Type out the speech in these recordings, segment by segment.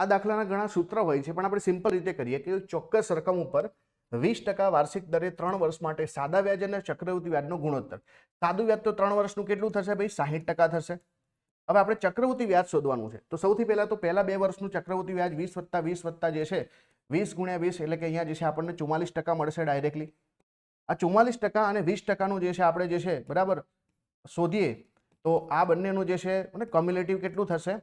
આ દાખલાના ઘણા સૂત્ર હોય છે, પણ આપણે સિમ્પલ રીતે કરીએ કે ચોક્કસ રકમ ઉપર 20% વાર્ષિક દરે 3 વર્ષ માટે સાદા વ્યાજ અને ચક્રવૃદ્ધિ વ્યાજનો ગુણોત્તર. સાદું વ્યાજ તો 3 વર્ષનું કેટલું થશે ભાઈ? 60% થશે. હવે આપણે ચક્રવૃદ્ધિ વ્યાજ શોધવાનું છે, તો સૌથી પહેલા તો પહેલા 2 વર્ષનું ચક્રવૃદ્ધિ વ્યાજ 20+20 જે છે 20 × 20 એટલે કે અહીંયા જે છે આપણને 44% મળશે ડાયરેક્ટલી. આ 44% અને 20%નું જે છે આપણે જે છે બરાબર શોધીએ તો આ બંનેનું જે છે અને ક્યુમ્યુલેટિવ કેટલું થશે?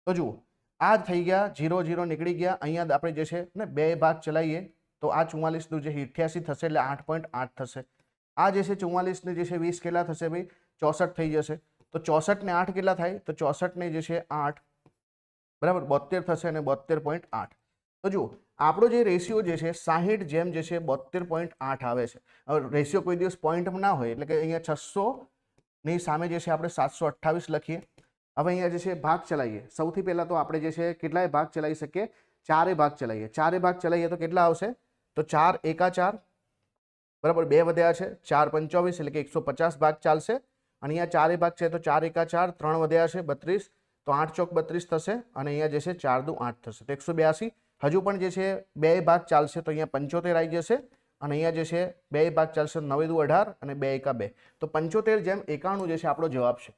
તો જુઓ, આ થઈ ગયા 0 0 નીકળી ગયા. અહીંયા આપણે જે છે ને 2 ભાગ ચલાવીએ તો આ 44 નું જે 88 થશે એટલે 8.8 થશે. આ જે છે 44 ને જે છે 20 કેટલા થશે ભાઈ? 64 થઈ જશે. તો 64 ને 8 કેટલા થાય? તો 64 ને જે છે 8 બરાબર 72 થશે અને 72.8. તો જુઓ, આપણો જે રેશિયો જે છે 60 જેમ જે છે 72.8 આવે છે. હવે રેશિયો કોઈ દિવસ પોઈન્ટમાં ના હોય એટલે કે અહીંયા 600 ની સામે જે છે આપણે 728 લખીએ. હવે અહીંયા જે છે ભાગ ચલાવીએ. સૌથી પહેલા તો આપણે જે છે કેટલાય ભાગ ચલાવી શકીએ? 4 ભાગ ચલાવીએ. 4 ભાગ ચલાવીએ તો કેટલા આવશે? તો 4 એકા 4 બરાબર 2 વધ્યા છે 4 25 એટલે કે 150 ભાગ ચાલશે. અને અહીંયા 4 ભાગ છે તો 4 એકા 4 3 વધ્યા છે 32 તો 8 ચોક 32 થશે અને અહીંયા જે છે 4 દુ 8 થશે તો 182. હજુ પણ જે છે 2 ભાગ ચાલશે તો અહીંયા 75 આવી જશે અને અહીંયા જે છે 2 ભાગ ચાલશે 9 દુ 18 અને 2 એકા 2 તો 75 જેમ 91 જે છે આપણો જવાબ છે.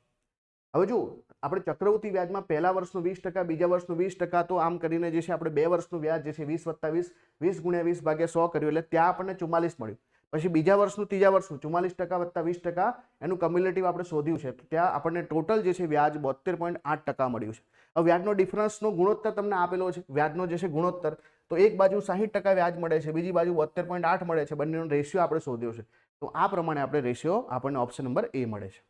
હવે જુઓ, આપણે ચક્રવૃદ્ધિ વ્યાજમાં પહેલા વર્ષનું 20%, બીજા વર્ષનું 20%, તો આમ કરીને જે છે આપણે 2 વર્ષનું વ્યાજ જે છે 20+20 20 × 20 / 100 કર્યું એટલે ત્યાં આપણને 44 મળ્યું. પછી બીજા વર્ષનું ત્રીજા વર્ષનું 44% + 20% એનું ક્યુમ્યુલેટિવ આપણે શોધ્યું છે, તો ત્યાં આપણને ટોટલ જે છે વ્યાજ 72.8% મળ્યું છે. હવે વ્યાજનો ડિફરન્સનો ગુણોત્તર તમને આપેલો છે. વ્યાજનો જે છે ગુણોત્તર તો એક બાજુ 60% વ્યાજ મળે છે, બીજી બાજુ 72.8 મળે છે. બંનેનો રેશિયો આપણે શોધ્યો છે. તો આ પ્રમાણે આપણે રેશિયો આપણને ઓપ્શન નંબર A મળે છે.